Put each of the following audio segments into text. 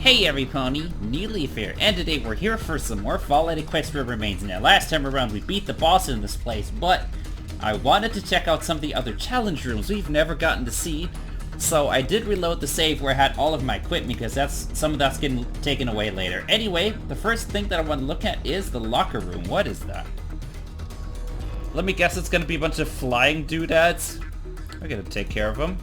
Hey everybody, New Leaf here, and today we're here for some more Fallout Equestria remains. Now last time around we beat the boss in this place, but I wanted to check out some of the other challenge rooms we've never gotten to see. So I did reload the save where I had all of my equipment because some of that's getting taken away later. Anyway, the first thing that I want to look at is the locker room. What is that? Let me guess it's going to be a bunch of flying doodads. We're going to take care of them.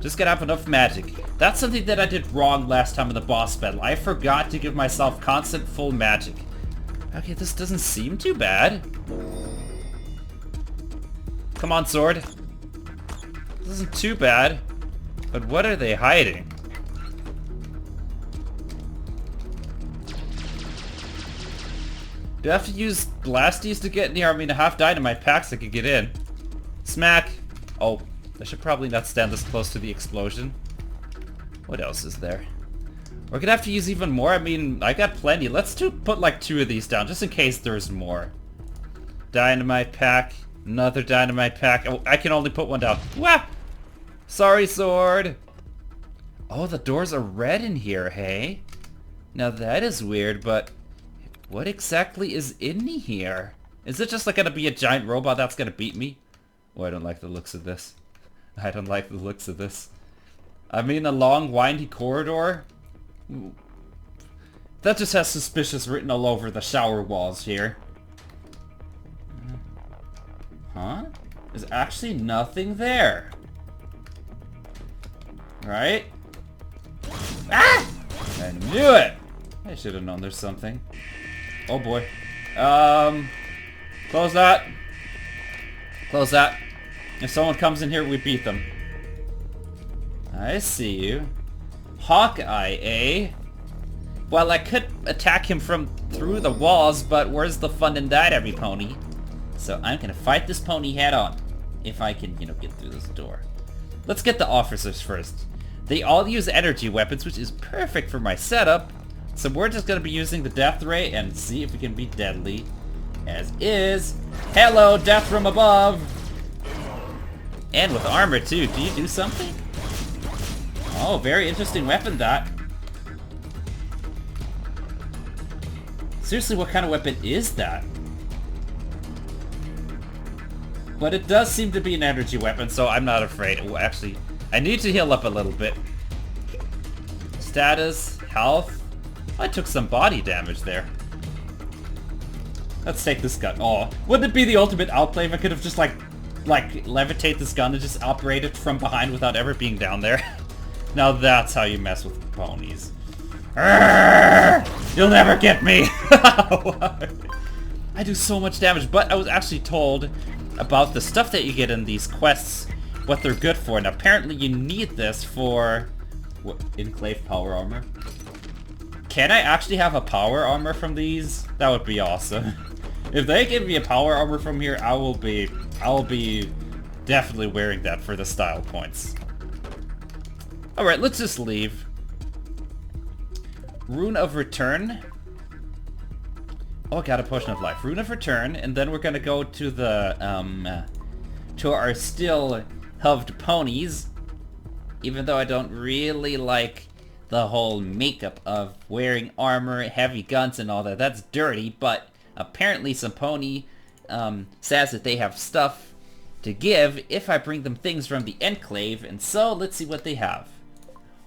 Just gotta have enough magic. That's something that I did wrong last time in the boss battle. I forgot to give myself constant full magic. Okay, this doesn't seem too bad. Come on, sword. This isn't too bad. But what are they hiding? Do I have to use blasties to get in here? I mean, I have dynamite packs I could get in. Smack. Oh. I should probably not stand this close to the explosion. What else is there? We're gonna have to use even more. I mean, I got plenty. Let's put like 2 of these down, just in case there's more. Dynamite pack. Another dynamite pack. Oh, I can only put 1 down. Wah! Sorry, sword. Oh, the doors are red in here, hey? Now that is weird, but what exactly is in here? Is it just like gonna be a giant robot that's gonna beat me? Oh, I don't like the looks of this. I don't like the looks of this. I mean, a long, windy corridor? That just has suspicious written all over the shower walls here. Huh? There's actually nothing there. Right? Ah! I knew it! I should have known there's something. Oh boy. Close that. Close that. If someone comes in here, we beat them. I see you. Hawkeye, eh? Well, I could attack him from through the walls, but where's the fun in that, every pony? So I'm gonna fight this pony head on. If I can, you know, get through this door. Let's get the officers first. They all use energy weapons, which is perfect for my setup. So we're just gonna be using the death ray and see if we can be deadly. As is. Hello, death from above! And with armor too. Do you do something? Oh, very interesting weapon that. Seriously, what kind of weapon is that? But it does seem to be an energy weapon, so I'm not afraid. Oh, actually, I need to heal up a little bit. Status, health. I took some body damage there. Let's take this gun. Oh, wouldn't it be the ultimate outplay if I could have just like levitate this gun and just operate it from behind without ever being down there? Now that's how you mess with ponies. Arrgh! You'll never get me! I do so much damage, but I was actually told about the stuff that you get in these quests, what they're good for, and apparently you need this for... what, enclave power armor? Can I actually have a power armor from these? That would be awesome. If they give me a power armor from here, I will be definitely wearing that for the style points. Alright, let's just leave. Rune of Return. Oh, I got a Potion of Life. Rune of Return, and then we're gonna go to the, to our still hoved ponies. Even though I don't really like the whole makeup of wearing armor, heavy guns and all that. That's dirty, but apparently some pony says that they have stuff to give if I bring them things from the enclave, and so let's see what they have.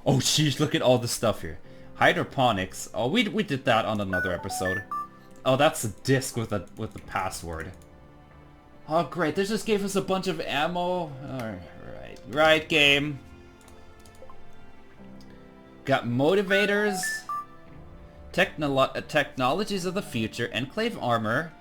Oh sheesh, look at all the stuff here. Hydroponics. Oh, we did that on another episode. Oh, that's a disc with the password. Oh great, this just gave us a bunch of ammo. Alright, right game. Got motivators. Technologies of the future. Enclave armor.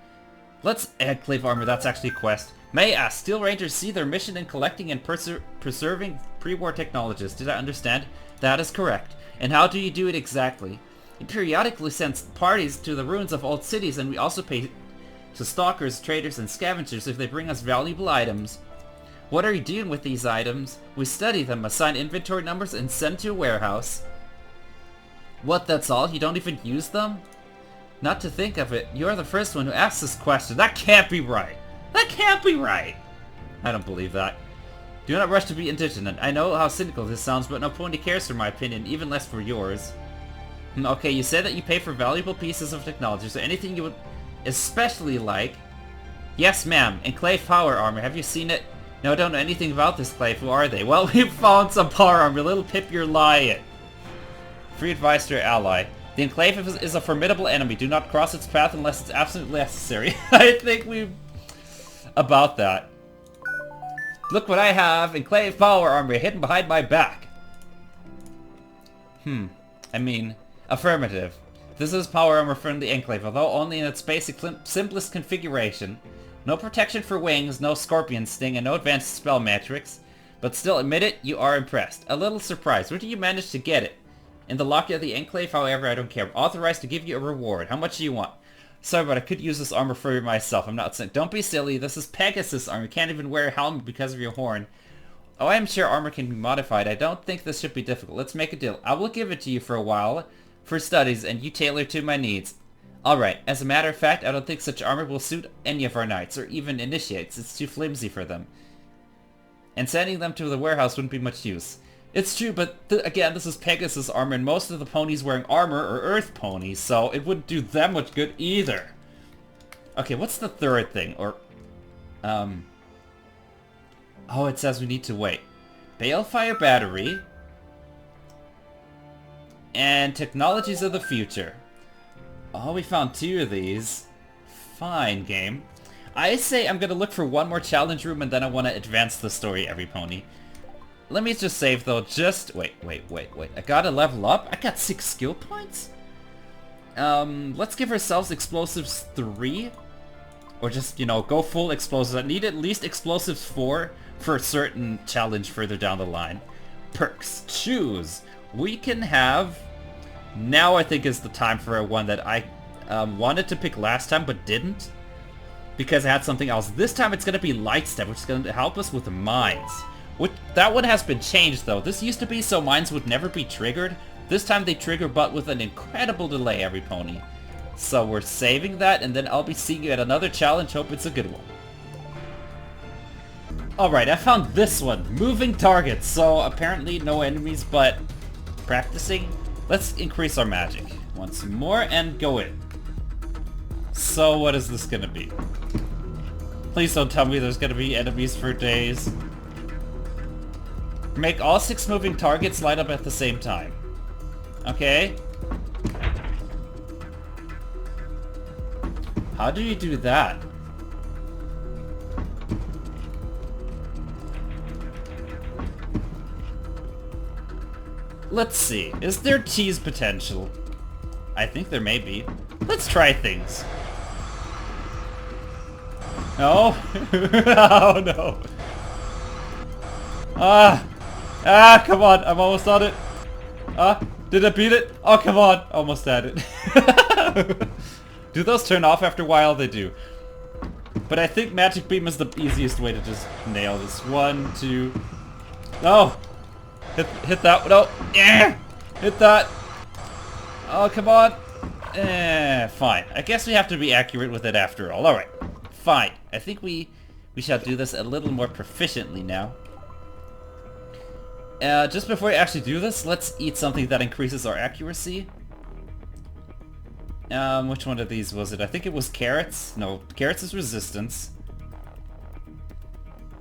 Let's enclave armor, that's actually a quest. May I ask, Steel Rangers see their mission in collecting and preserving pre-war technologies. Did I understand? That is correct. And how do you do it exactly? You periodically send parties to the ruins of old cities, and we also pay to stalkers, traders, and scavengers if they bring us valuable items. What are you doing with these items? We study them, assign inventory numbers, and send to a warehouse. What, that's all? You don't even use them? Not to think of it, you're the first one who asked this question. That can't be right. That can't be right. I don't believe that. Do not rush to be indignant. I know how cynical this sounds, but no pony cares for my opinion, even less for yours. Okay, you said that you pay for valuable pieces of technology, so anything you would especially like... Yes, ma'am. Enclave power armor. Have you seen it? No, I don't know anything about this enclave. Who are they? Well, we found some power armor. Little Pip, you're lying. Free advice to your ally. The enclave is a formidable enemy. Do not cross its path unless it's absolutely necessary. I think we... About that. Look what I have. Enclave power armor hidden behind my back. I mean, affirmative. This is power armor from the enclave, although only in its basic simplest configuration. No protection for wings, no scorpion sting, and no advanced spell matrix. But still, admit it, you are impressed. A little surprised. Where did you manage to get it? In the locker of the enclave, however, I don't care. I'm authorized to give you a reward. How much do you want? Sorry, but I could use this armor for myself. I'm not saying... Don't be silly. This is Pegasus armor. You can't even wear a helmet because of your horn. Oh, I'm sure armor can be modified. I don't think this should be difficult. Let's make a deal. I will give it to you for a while, for studies, and you tailor to my needs. Alright, as a matter of fact, I don't think such armor will suit any of our knights, or even initiates. It's too flimsy for them. And sending them to the warehouse wouldn't be much use. It's true, but again, this is Pegasus armor, and most of the ponies wearing armor are Earth ponies, so it wouldn't do them much good either. Okay, what's the third thing? Or, oh, it says we need to wait. Balefire battery. And technologies of the future. Oh, we found 2 of these. Fine, game. I say I'm gonna look for one more challenge room and then I want to advance the story every pony. Let me just save though, wait. I gotta level up? I got 6 skill points? Let's give ourselves explosives 3. Or just, you know, go full explosives. I need at least explosives 4 for a certain challenge further down the line. Perks. Choose. We can have... Now I think is the time for a one that I wanted to pick last time but didn't. Because I had something else. This time it's going to be Light Step, which is going to help us with mines. That one has been changed though. This used to be so mines would never be triggered. This time they trigger but with an incredible delay every pony. So we're saving that and then I'll be seeing you at another challenge. Hope it's a good one. Alright, I found this one. Moving targets. So apparently no enemies but practicing. Let's increase our magic once more and go in. So what is this gonna be? Please don't tell me there's gonna be enemies for days. Make all 6 moving targets light up at the same time. Okay. How do you do that? Let's see. Is there tease potential? I think there may be. Let's try things. No? Oh no. Come on. I'm almost on it. Did I beat it? Oh, come on. Almost had it. Do those turn off after a while? They do. But I think Magic Beam is the easiest way to just nail this. 1, 2... No! Hit that. No! Yeah! Hit that! Oh, come on! Fine. I guess we have to be accurate with it after all. Alright. Fine. I think we shall do this a little more proficiently now. Just before we actually do this, let's eat something that increases our accuracy. Which one of these was it? I think it was carrots. No, carrots is resistance.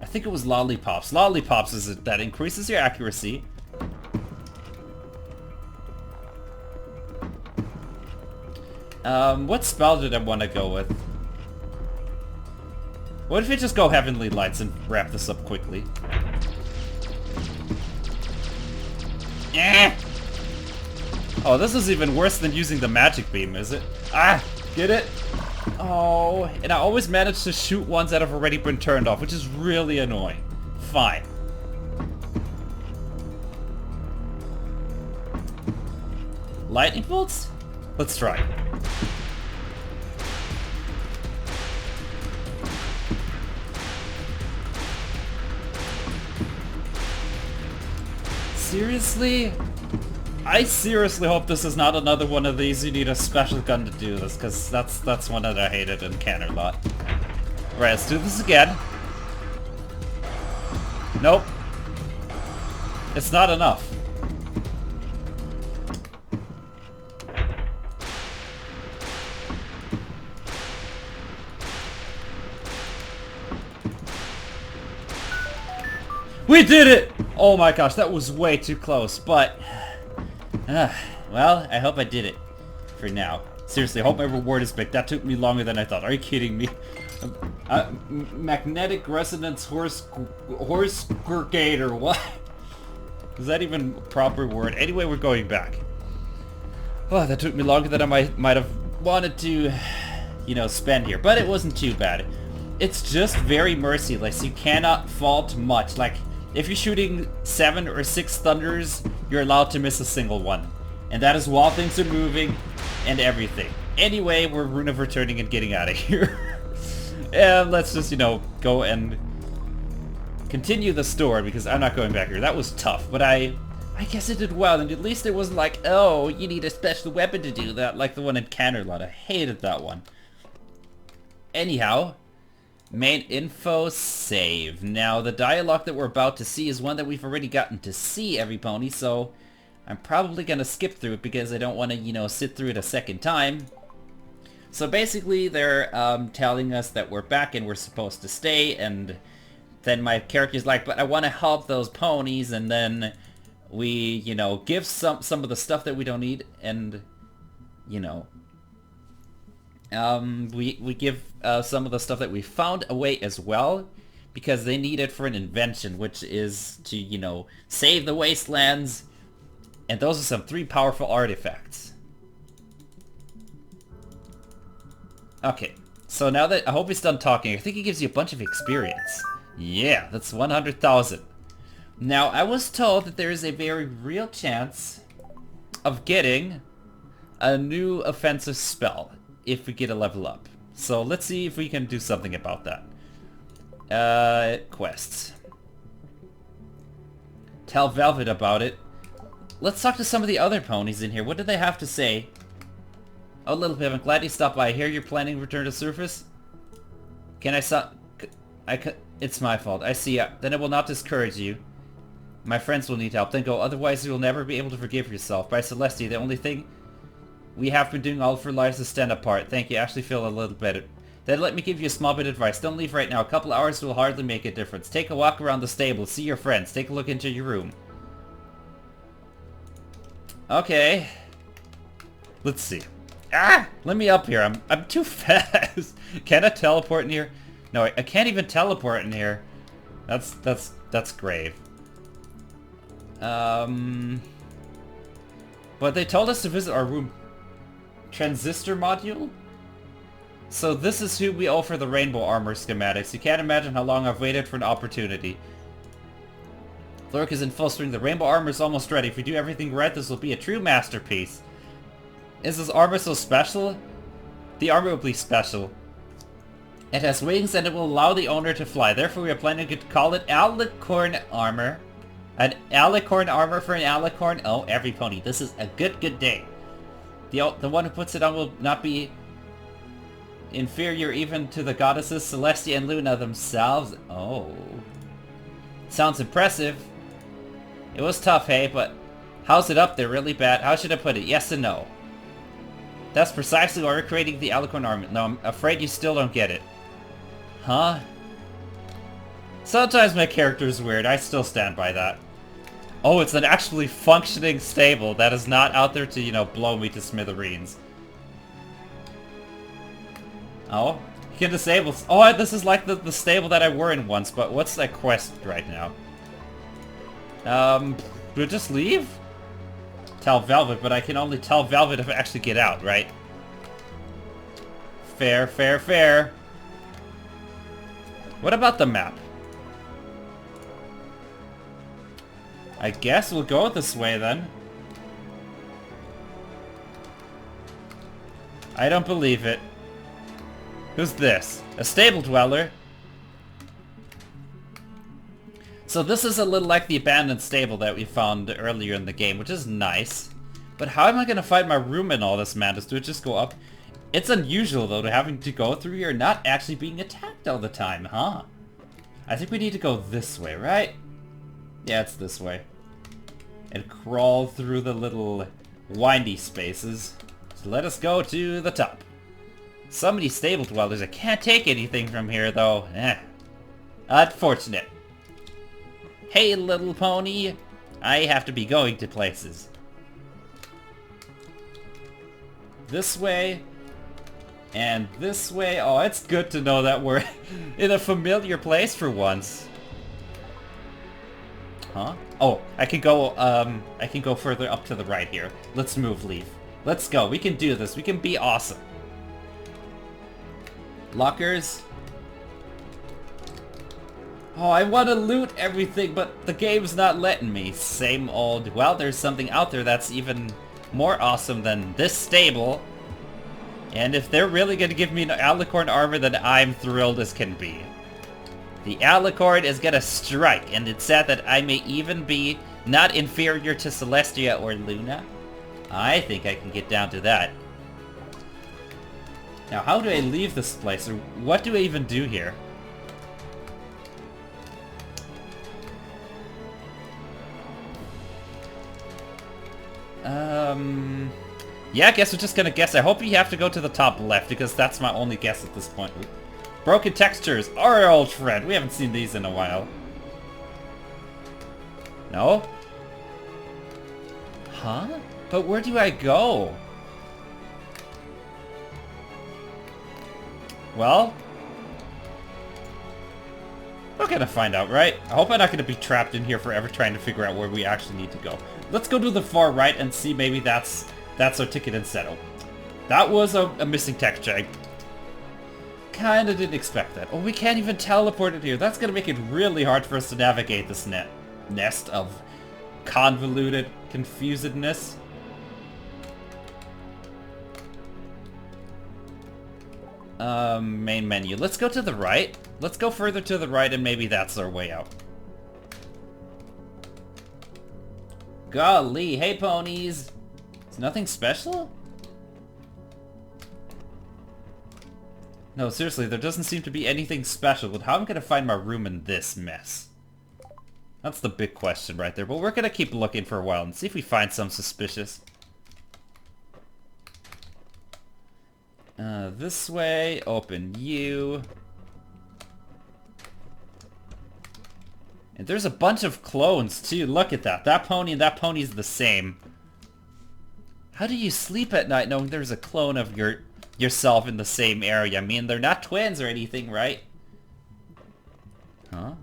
I think it was lollipops. Lollipops is it that increases your accuracy. What spell did I want to go with? What if we just go Heavenly Lights and wrap this up quickly? Oh, this is even worse than using the Magic Beam, is it? Get it? Oh, and I always manage to shoot ones that have already been turned off, which is really annoying. Fine. Lightning bolts? Let's try. Seriously? I seriously hope this is not another one of these you need a special gun to do this, because that's one that I hated in Canterlot. Right, let's do this again. Nope. It's not enough. We did it! Oh my gosh, that was way too close, but... well, I hope I did it. For now. Seriously, I hope my reward is big. That took me longer than I thought. Are you kidding me? Magnetic resonance horse gurgator. What? Is that even a proper word? Anyway, we're going back. Oh, that took me longer than I might have wanted to, you know, spend here. But it wasn't too bad. It's just very merciless. You cannot fault much. Like, if you're shooting 7 or 6 thunders, you're allowed to miss a single one. And that is while things are moving and everything. Anyway, we're Rune of returning and getting out of here. And let's just, you know, go and continue the story because I'm not going back here. That was tough, but I guess it did well. And at least it wasn't like, oh, you need a special weapon to do that, like the one in Canterlot. I hated that one. Anyhow, main info save. Now, the dialogue that we're about to see is one that we've already gotten to see, every pony, so I'm probably gonna skip through it because I don't want to, you know, sit through it a second time. So basically, they're telling us that we're back and we're supposed to stay, and then my character's like, but I want to help those ponies, and then we, you know, give some of the stuff that we don't need, and, you know, we give some of the stuff that we found away as well, because they need it for an invention, which is to, you know, save the wastelands, and those are some 3 powerful artifacts. Okay, so now that I hope he's done talking, I think he gives you a bunch of experience. Yeah, that's 100,000. Now, I was told that there is a very real chance of getting a new offensive spell if we get a level up. So let's see if we can do something about that. Quests. Tell Velvet about it. Let's talk to some of the other ponies in here. What do they have to say? Oh, Little Pip, I'm glad you stopped by. I hear you're planning to return to surface? Can I stop? It's my fault. I see ya. Then I will not discourage you. My friends will need help. Then go. Otherwise, you will never be able to forgive yourself. By Celestia, the only thing we have been doing all of our lives is stand apart. Thank you. I actually feel a little better. Then let me give you a small bit of advice. Don't leave right now. A couple hours will hardly make a difference. Take a walk around the stable. See your friends. Take a look into your room. Okay. Let's see. Ah! Let me up here. I'm too fast. Can I teleport in here? No, I can't even teleport in here. That's grave. But they told us to visit our room. Transistor module? So this is who we offer the rainbow armor schematics. You can't imagine how long I've waited for an opportunity. Lurk is in full swing. The rainbow armor is almost ready. If we do everything right, this will be a true masterpiece. Is this armor so special? The armor will be special. It has wings and it will allow the owner to fly. Therefore, we are planning to call it alicorn armor. An alicorn armor for an alicorn? Oh, every pony. This is a good day. The one who puts it on will not be inferior even to the goddesses Celestia and Luna themselves. Oh. Sounds impressive. It was tough, hey, but how's it up there? Really bad? How should I put it? Yes and no. That's precisely why we're creating the alicorn armor. No, I'm afraid you still don't get it. Huh? Sometimes my character is weird. I still stand by that. Oh, it's an actually functioning stable that is not out there to, you know, blow me to smithereens. Oh, you can disable... Oh, this is like the stable that I were in once, but what's that quest right now? Do I just leave? Tell Velvet, but I can only tell Velvet if I actually get out, right? Fair, fair, fair. What about the map? I guess we'll go this way then. I don't believe it. Who's this? A stable dweller? So this is a little like the abandoned stable that we found earlier in the game, which is nice. But how am I gonna find my room in all this madness? Do it just go up? It's unusual though, to having to go through here not actually being attacked all the time, huh? I think we need to go this way, right? Yeah, it's this way. And crawl through the little windy spaces. So let us go to the top. So many stable dwellers. I can't take anything from here though. Unfortunate. Hey, little pony. I have to be going to places. This way. And this way. Oh, it's good to know that we're in a familiar place for once. Huh? Oh, I can go further up to the right here. Let's move, Leaf. Let's go. We can do this. We can be awesome. Lockers. Oh, I want to loot everything, but the game's not letting me. Same old. Well, there's something out there that's even more awesome than this stable. And if they're really going to give me an alicorn armor, then I'm thrilled as can be. The alicorn is gonna strike, and it's sad that I may even be not inferior to Celestia or Luna. I think I can get down to that. Now, how do I leave this place, or what do I even do here? Yeah, I guess we're just gonna guess. I hope you have to go to the top left, because that's my only guess at this point. Broken textures, our old friend. We haven't seen these in a while. No? Huh? But where do I go? Well, we're gonna find out, right? I hope I'm not gonna be trapped in here forever trying to figure out where we actually need to go. Let's go to the far right and see maybe that's our ticket instead. Oh, that was a missing texture. I kinda didn't expect that. Oh, we can't even teleport it here. That's gonna make it really hard for us to navigate this nest of convoluted confusedness. Main menu. Let's go to the right. Let's go further to the right and maybe that's our way out. Golly, hey ponies! Is nothing special? No, seriously, there doesn't seem to be anything special, but how am I gonna find my room in this mess? That's the big question right there, but we're gonna keep looking for a while and see if we find some suspicious. This way, open you. And there's a bunch of clones too, look at that. That pony and that pony's the same. How do you sleep at night knowing there's a clone of yourself in the same area? I mean, they're not twins or anything, right? Huh?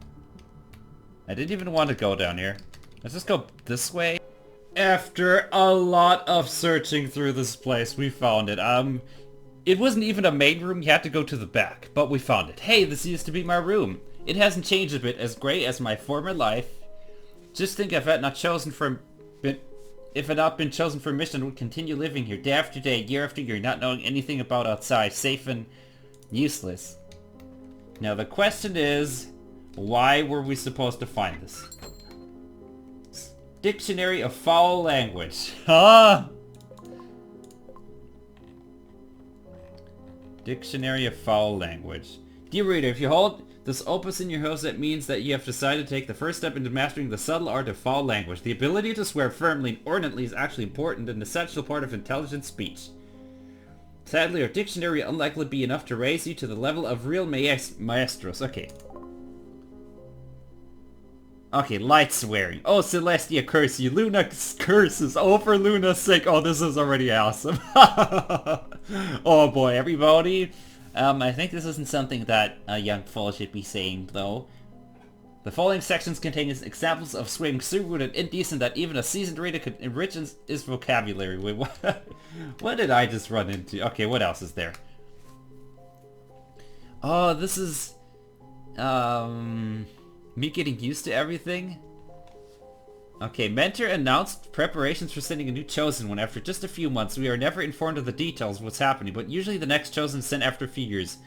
I didn't even want to go down here. Let's just go this way. After a lot of searching through this place, we found it. It wasn't even a main room, you had to go to the back, but we found it. Hey, this used to be my room. It hasn't changed a bit, as great as my former life. Just think if I had not been chosen for a mission, would continue living here day after day, year after year, not knowing anything about outside, safe and useless. Now the question is, why were we supposed to find this? Dictionary of Foul Language. Huh? Dictionary of Foul Language. Dear reader, if you hold this opus in your house, that means that you have decided to take the first step into mastering the subtle art of foul language. The ability to swear firmly and ordinately is actually important and an essential part of intelligent speech. Sadly, our dictionary will unlikely be enough to raise you to the level of real maestros. Okay. Okay, light swearing. Oh, Celestia curse you. Luna curses. Oh, for Luna's sake. Oh, this is already awesome. Oh boy, everybody. I think this isn't something that a young fool should be saying, though. The following sections contain examples of swearing so rude and indecent that even a seasoned reader could enrich his vocabulary. Wait, what did I just run into? Okay, what else is there? Oh, this is... me getting used to everything? Okay, Mentor announced preparations for sending a new Chosen One. After just a few months, we are never informed of the details of what's happening, but usually the next Chosen is sent after a few years.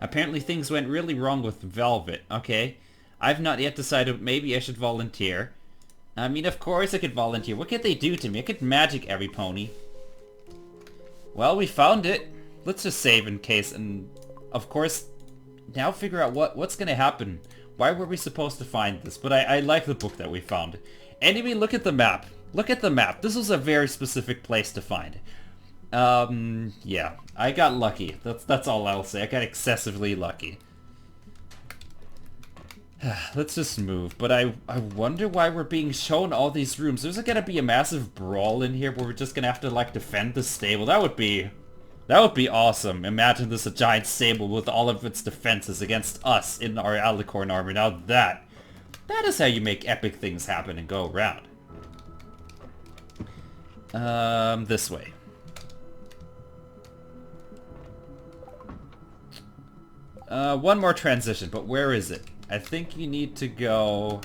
Apparently things went really wrong with Velvet. Okay, I've not yet decided, maybe I should volunteer. I mean, of course I could volunteer. What could they do to me? I could magic every pony. Well, we found it. Let's just save in case, and of course, now figure out what's gonna happen. Why were we supposed to find this? But I like the book that we found. Anyway, look at the map. Look at the map. This was a very specific place to find. Yeah. I got lucky. That's all I'll say. I got excessively lucky. Let's just move. But I wonder why we're being shown all these rooms. There's gonna be a massive brawl in here where we're just gonna have to like defend the stable. That would be awesome. Imagine this a giant stable with all of its defenses against us in our alicorn armor. Now that is how you make epic things happen and go around. This way. One more transition, but where is it? I think you need to go...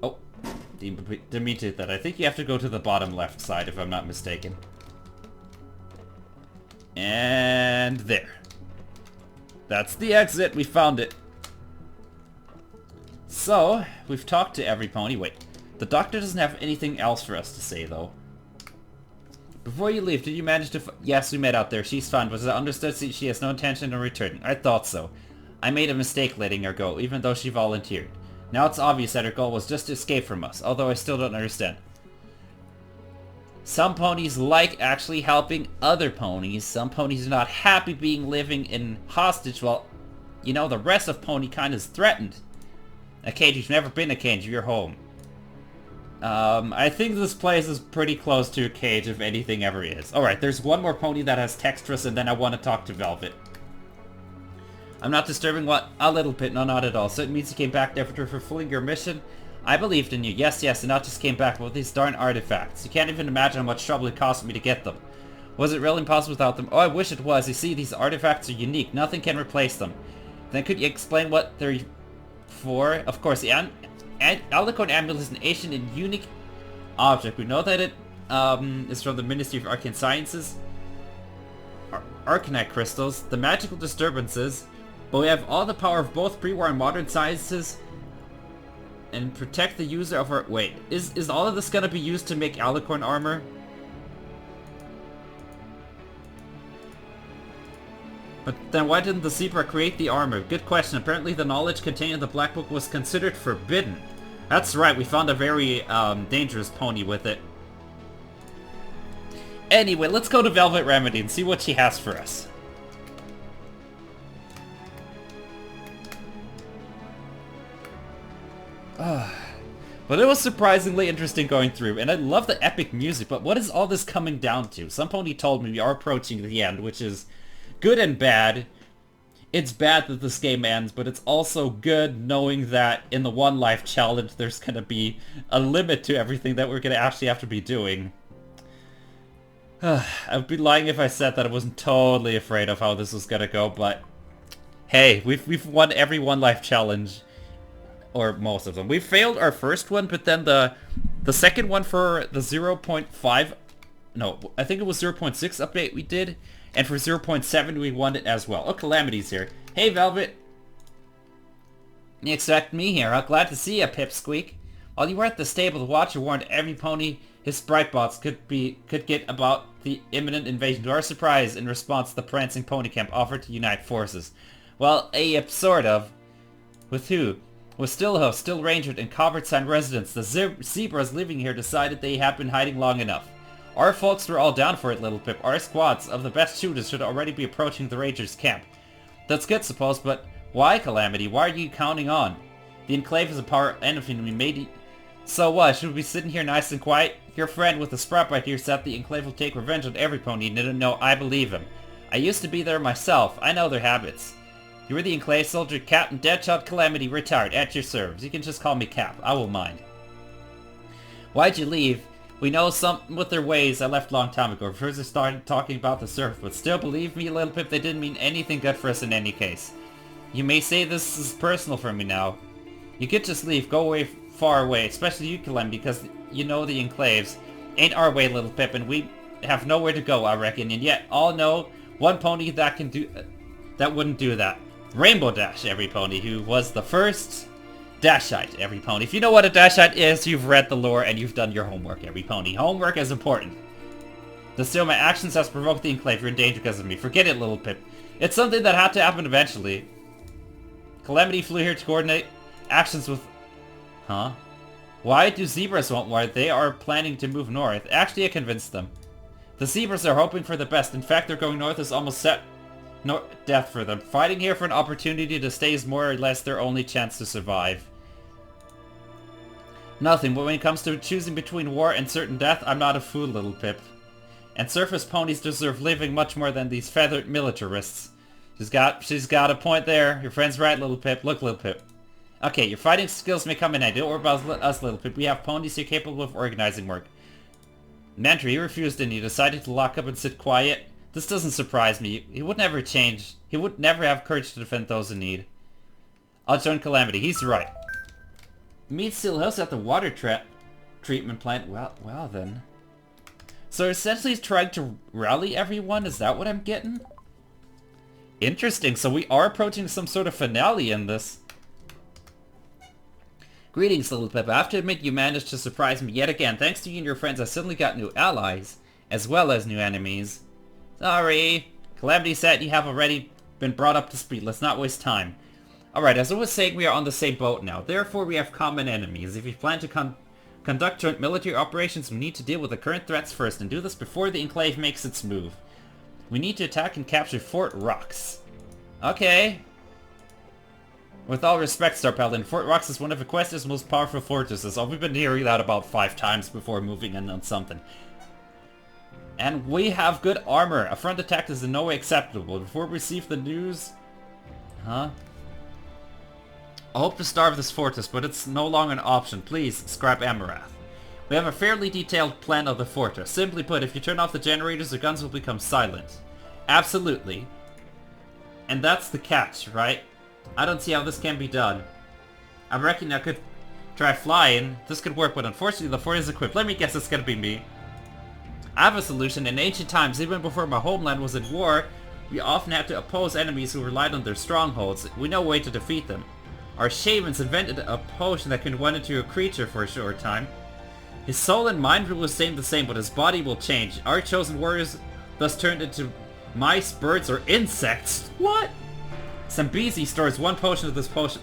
Oh, deleted that. I think you have to go to the bottom left side, if I'm not mistaken. And there. That's the exit. We found it. So, we've talked to every pony. Wait, the doctor doesn't have anything else for us to say, though. Before you leave, did you manage to... Yes, we met out there. She's fine, but I understood she has no intention of returning. I thought so. I made a mistake letting her go, even though she volunteered. Now it's obvious that her goal was just to escape from us, although I still don't understand. Some ponies like actually helping other ponies. Some ponies are not happy being living in hostage while, you know, the rest of pony kind is threatened. A cage, you've never been a cage, you're home. I think this place is pretty close to a cage if anything ever is. Alright, there's one more pony that has text for us and then I want to talk to Velvet. I'm not disturbing what? A little bit, no, not at all. So it means you came back there after fulfilling your mission? I believed in you, yes, and not just came back, but with these darn artifacts. You can't even imagine how much trouble it cost me to get them. Was it really impossible without them? Oh, I wish it was. You see, these artifacts are unique. Nothing can replace them. Then could you explain what they're for? Of course, the Alicorn Amulet is an ancient and unique object. We know that it is from the Ministry of Arcane Sciences. Arcanite crystals, the magical disturbances, but we have all the power of both pre-war and modern sciences and protect the user of our... Wait, is all of this gonna be used to make Alicorn armor? But then why didn't the zebra create the armor? Good question. Apparently the knowledge contained in the Black Book was considered forbidden. That's right, we found a very dangerous pony with it. Anyway, let's go to Velvet Remedy and see what she has for us. But it was surprisingly interesting going through, and I love the epic music, but what is all this coming down to? Some pony told me we are approaching the end, which is good and bad. It's bad that this game ends, but it's also good knowing that in the One Life Challenge there's gonna be a limit to everything that we're gonna actually have to be doing. I'd be lying if I said that I wasn't totally afraid of how this was gonna go, but hey, we've won every One Life Challenge. Or most of them. We failed our first one, but then the second one for the 0.5... No, I think it was 0.6 update we did. And for 0.7 we won it as well. Oh, Calamity's here. Hey, Velvet. You expect me here, huh? Glad to see ya, Pipsqueak. While you were at the stable, the Watcher warned every pony his sprite bots could get about the imminent invasion. To our surprise, in response, the Prancing Pony Camp offered to unite forces. Well, sort of. With who? With Stillhouse, Still Ranger, and Covertside residents, the zebras living here decided they had been hiding long enough. Our folks were all down for it, Little Pip. Our squads of the best shooters should already be approaching the Rangers' camp. That's good, suppose, but why, Calamity? Why are you counting on? The enclave is a power enemy we made. So what? Should we be sitting here nice and quiet? Your friend with the sprite right here said the enclave will take revenge on every pony. No, I believe him. I used to be there myself. I know their habits. You were the enclave soldier, Captain Deadshot Calamity, retired, at your service. You can just call me Cap. I won't mind. Why'd you leave? We know something with their ways. I left a long time ago. First they started talking about the surf, but still, believe me, Little Pip, they didn't mean anything good for us in any case. You may say this is personal for me now. You could just leave. Go away, far away. Especially you, Calamity, because you know the enclaves ain't our way, Little Pip, and we have nowhere to go, I reckon. And yet, all know one pony that can do... that wouldn't do that. Rainbow Dash, every pony, who was the first Dashite, every pony. If you know what a Dashite is, you've read the lore and you've done your homework, every pony. Homework is important. Still, my actions has provoked the enclave. You're in danger because of me. Forget it, Little Pip. It's something that had to happen eventually. Calamity flew here to coordinate actions with... Huh? Why do zebras want war? They are planning to move north. Actually, I convinced them. The zebras are hoping for the best. In fact, they're going north is almost set. no death for them. Fighting here for an opportunity to stay is more or less their only chance to survive. Nothing, but when it comes to choosing between war and certain death, I'm not a fool, little Pip. And surface ponies deserve living much more than these feathered militarists. She's got a point there. Your friend's right, little Pip. Look, little Pip. Okay, your fighting skills may come in handy. Don't worry about us, little Pip. We have ponies here capable of organizing work. Mentor, he refused and he decided to lock up and sit quiet. This doesn't surprise me. He would never change. He would never have courage to defend those in need. I'll join Calamity. He's right. Meet Seal House at the water treatment plant. Well then. So essentially he's trying to rally everyone? Is that what I'm getting? Interesting. So we are approaching some sort of finale in this. Greetings, little Pip. I have to admit you managed to surprise me yet again. Thanks to you and your friends, I suddenly got new allies, as well as new enemies. Sorry. Calamity said you have already been brought up to speed. Let's not waste time. Alright, as I was saying, we are on the same boat now. Therefore, we have common enemies. If you plan to conduct joint military operations, we need to deal with the current threats first, and do this before the enclave makes its move. We need to attack and capture Fort Rox. Okay. With all respect, Star Paladin, Fort Rox is one of Equestria's most powerful fortresses. Oh, we've been hearing that about 5 times before moving in on something. And we have good armor. A front attack is in no way acceptable. Before we receive the news... Huh? I hope to starve this fortress, but it's no longer an option. Please, scrap Amarath. We have a fairly detailed plan of the fortress. Simply put, if you turn off the generators, the guns will become silent. Absolutely. And that's the catch, right? I don't see how this can be done. I reckon I could try flying. This could work, but unfortunately the fort is equipped. Let me guess, it's gonna be me. I have a solution. In ancient times, even before my homeland was at war, we often had to oppose enemies who relied on their strongholds. We know a way to defeat them. Our shamans invented a potion that can run into a creature for a short time. His soul and mind will stay the same, but his body will change. Our chosen warriors thus turned into mice, birds, or insects. What? Zambezi stores 1 potion of this potion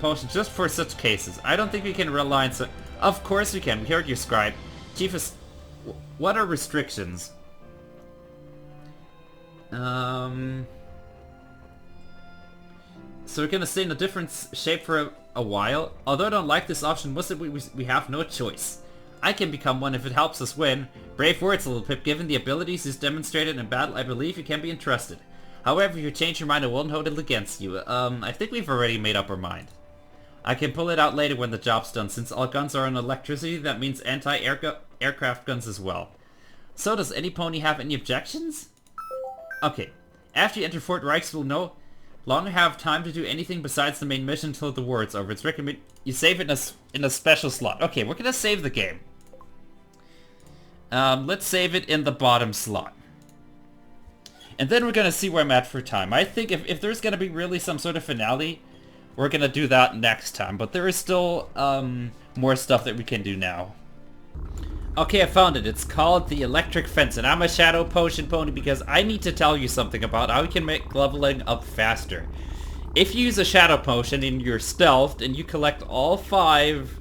just for such cases. I don't think we can rely on Of course we can. We heard you, Scribe. Chief is... What are restrictions? So we're gonna stay in a different shape for a while. Although I don't like this option, we have no choice. I can become one if it helps us win. Brave words, little Pip. Given the abilities he's demonstrated in battle, I believe you can be entrusted. However, if you change your mind, I won't hold it against you. I think we've already made up our mind. I can pull it out later when the job's done. Since all guns are on electricity, that means anti-aircraft guns as well. So does any pony have any objections? Okay. After you enter Fort Reichs, we'll no longer have time to do anything besides the main mission until the war's over. It's recommended you save it in a special slot. Okay, we're gonna save the game. Let's save it in the bottom slot. And then we're gonna see where I'm at for time. I think if there's gonna be really some sort of finale, we're gonna do that next time. But there is still more stuff that we can do now. Okay, I found it. It's called the Electric Fence, and I'm a Shadow Potion Pony because I need to tell you something about how we can make leveling up faster. If you use a Shadow Potion and you're stealthed and you collect all 5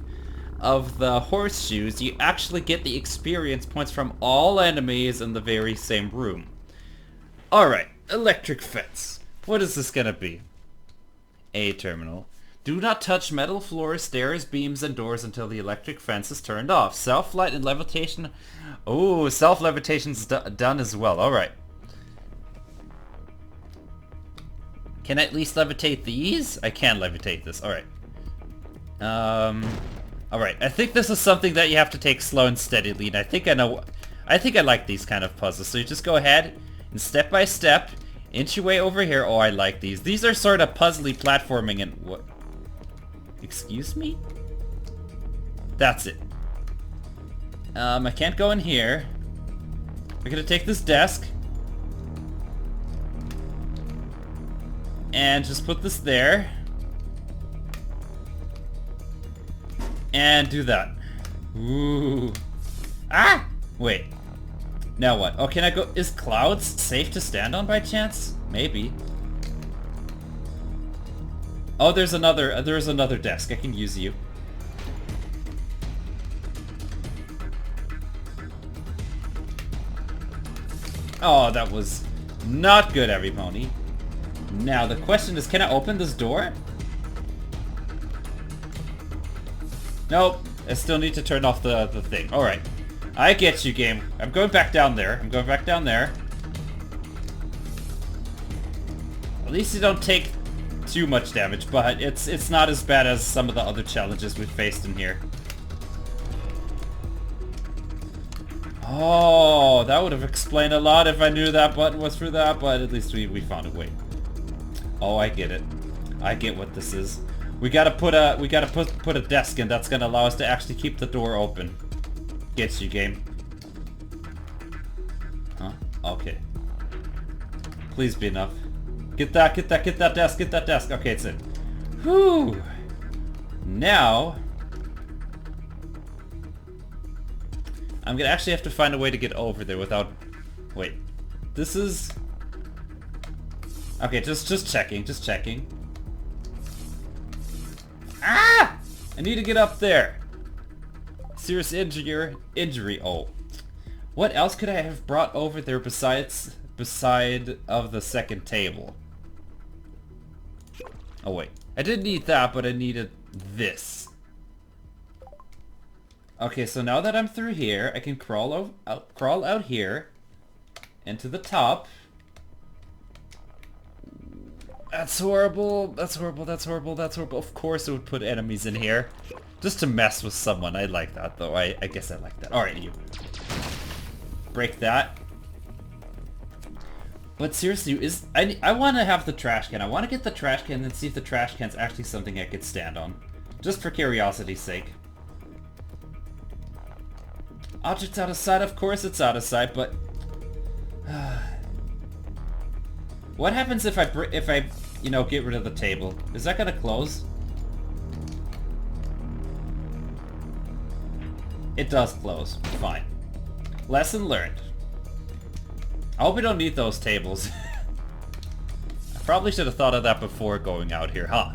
of the horseshoes, you actually get the experience points from all enemies in the very same room. Alright, Electric Fence. What is this gonna be? A terminal. Do not touch metal floors, stairs, beams, and doors until the electric fence is turned off. Self-flight and levitation. Oh, self-levitation's done as well. Alright. Can I at least levitate these? I can levitate this. Alright. Alright. I think this is something that you have to take slow and steadily, and I think I know... I think I like these kind of puzzles. So you just go ahead and step by step, inch your way over here. Oh, I like these. These are sort of puzzly platforming and what... Excuse me? That's it. I can't go in here. We're gonna take this desk. And just put this there. And do that. Ooh. Ah! Wait. Now what? Oh, can I go... Is clouds safe to stand on by chance? Maybe. Oh, there's another desk. I can use you. Oh, that was Not good, every pony. Now, the question is, can I open this door? Nope. I still need to turn off the thing. Alright. I get you, game. I'm going back down there. I'm going back down there. At least you don't take too much damage, but it's not as bad as some of the other challenges we've faced in here. Oh, that would have explained a lot if I knew that button was for that, but at least we found a way. Oh, I get it. I get what this is. We gotta put a desk in that's gonna allow us to actually keep the door open. Gets you, game. Huh? Okay. Please be enough. Get that desk. Okay, it's in. Whew. Now I'm gonna actually have to find a way to get over there without... Wait. This is... Okay, just checking. Ah! I need to get up there. Serious injury. Oh. What else could I have brought over there beside of the second table? Oh wait. I didn't need that, but I needed this. Okay, so now that I'm through here, I can crawl out here into the top. That's horrible. Of course it would put enemies in here. Just to mess with someone. I like that though. I guess I like that. Alright, you. Break that. But seriously, I want to have the trash can. I want to get the trash can and see if the trash can's actually something I could stand on. Just for curiosity's sake. Objects out of sight, of course it's out of sight, but... what happens if I, you know, get rid of the table? Is that gonna close? It does close. Fine. Lesson learned. I hope we don't need those tables. I probably should have thought of that before going out here, huh?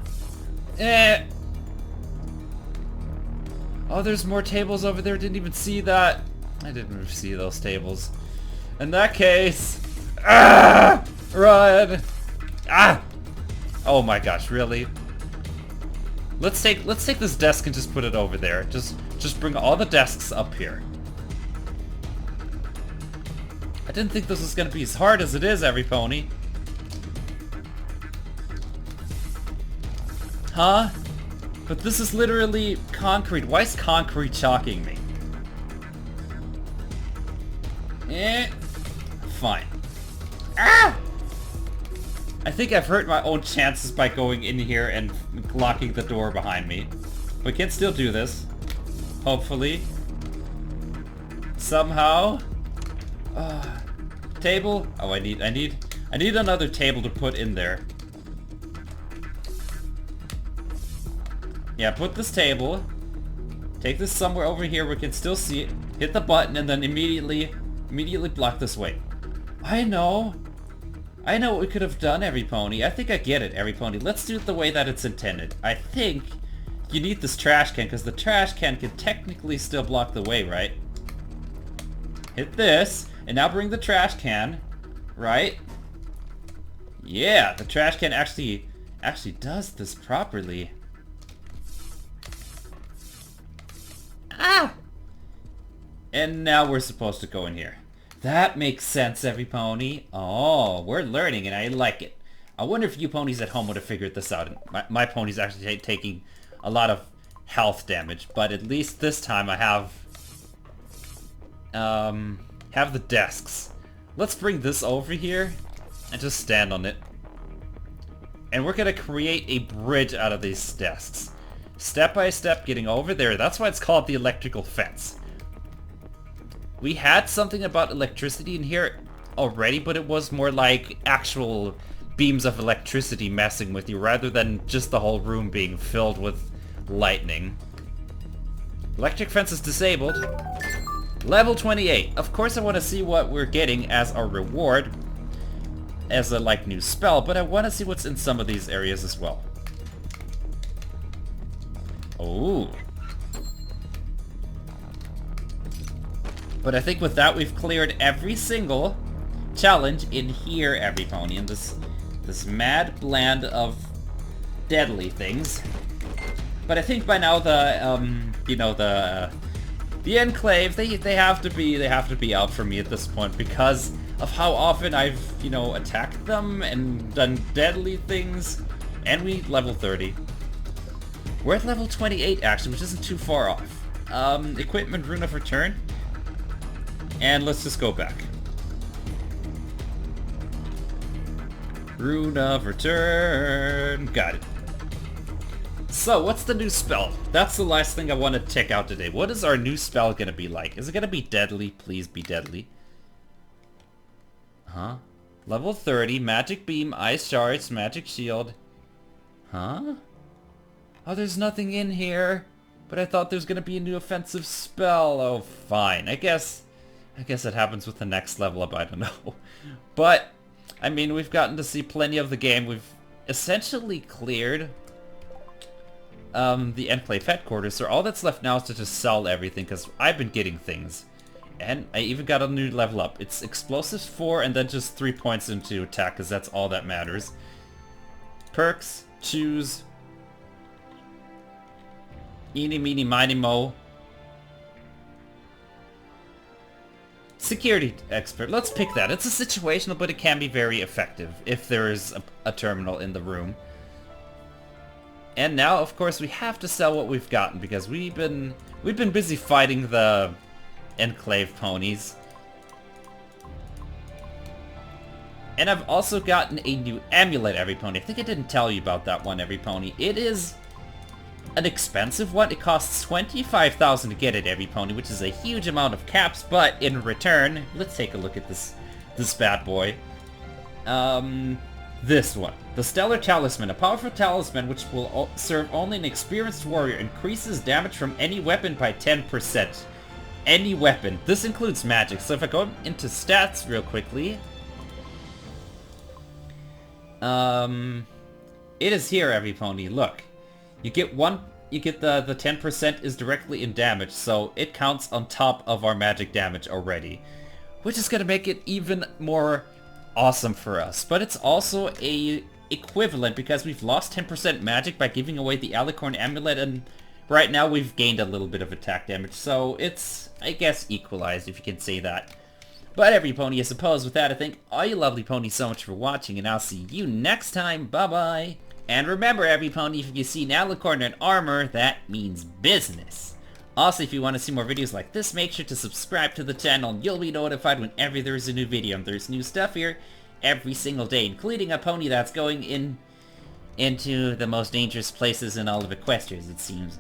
Oh, there's more tables over there. Didn't even see that. I didn't even see those tables. In that case... Ah! Run! Ah! Oh my gosh, really? Let's take this desk and just put it over there. Just bring all the desks up here. I didn't think this was gonna be as hard as it is, every pony. Huh? But this is literally concrete. Why is concrete shocking me? Fine. Ah! I think I've hurt my own chances by going in here and locking the door behind me. We can still do this. Hopefully. Somehow. Table? Oh, I need another table to put in there. Yeah, put this table. Take this somewhere over here where we can still see it. Hit the button and then immediately block this way. I know what we could have done, every pony. I think I get it, every pony. Let's do it the way that it's intended. I think you need this trash can because the trash can technically still block the way, right? Hit this, and now bring the trash can, right? Yeah, the trash can actually does this properly. Ah! And now we're supposed to go in here. That makes sense, every pony. Oh, we're learning and I like it. I wonder if you ponies at home would have figured this out. My pony's actually taking a lot of health damage, but at least this time I have the desks. Let's bring this over here and just stand on it. And we're gonna create a bridge out of these desks. Step by step getting over there. That's why it's called the electrical fence. We had something about electricity in here already, but it was more like actual beams of electricity messing with you rather than just the whole room being filled with lightning. Electric fence is disabled. Level 28. Of course I want to see what we're getting as our reward as a new spell, but I want to see what's in some of these areas as well. Oh. But I think with that we've cleared every single challenge in here, every pony, in this mad blend of deadly things. But I think by now the enclave, they have to be out for me at this point because of how often I've, attacked them and done deadly things. And we level 30. We're at level 28 actually, which isn't too far off. Equipment, Rune of Return. And let's just go back. Rune of Return. Got it. So, what's the new spell? That's the last thing I want to check out today. What is our new spell gonna be like? Is it gonna be deadly? Please be deadly. Huh? Level 30, Magic Beam, Ice Shards, Magic Shield. Huh? Oh, there's nothing in here. But I thought there was gonna be a new offensive spell. Oh, fine. I guess it happens with the next level up. I don't know. But, I mean, we've gotten to see plenty of the game. We've essentially cleared the Enclave headquarters, so all that's left now is to just sell everything, because I've been getting things. And I even got a new level up. It's Explosives 4 and then just 3 points into attack, because that's all that matters. Perks, choose. Eeny, meeny, miny, mo. Security expert. Let's pick that. It's a situational, but it can be very effective if there is a terminal in the room. And now, of course, we have to sell what we've gotten because we've been busy fighting the Enclave ponies. And I've also gotten a new amulet, every pony. I think I didn't tell you about that one, every pony. It is an expensive one. It costs 25,000 to get it, every pony, which is a huge amount of caps. But in return, let's take a look at this bad boy. This one. The Stellar Talisman. A powerful talisman which will serve only an experienced warrior. Increases damage from any weapon by 10%. Any weapon. This includes magic. So if I go into stats real quickly. It is here, every pony. Look. You get the 10% is directly in damage. So it counts on top of our magic damage already. Which is going to make it even more awesome for us, but it's also a equivalent because we've lost 10% magic by giving away the Alicorn Amulet, and right now we've gained a little bit of attack damage, so it's, I guess, equalized, if you can say that. But every pony, I suppose, with that, I thank all you lovely ponies so much for watching, and I'll see you next time. Bye-bye! And remember, every pony, if you see an Alicorn and armor, that means business. Also, if you want to see more videos like this, make sure to subscribe to the channel and you'll be notified whenever there's a new video. And there's new stuff here every single day, including a pony that's going into the most dangerous places in all of Equestria, it seems.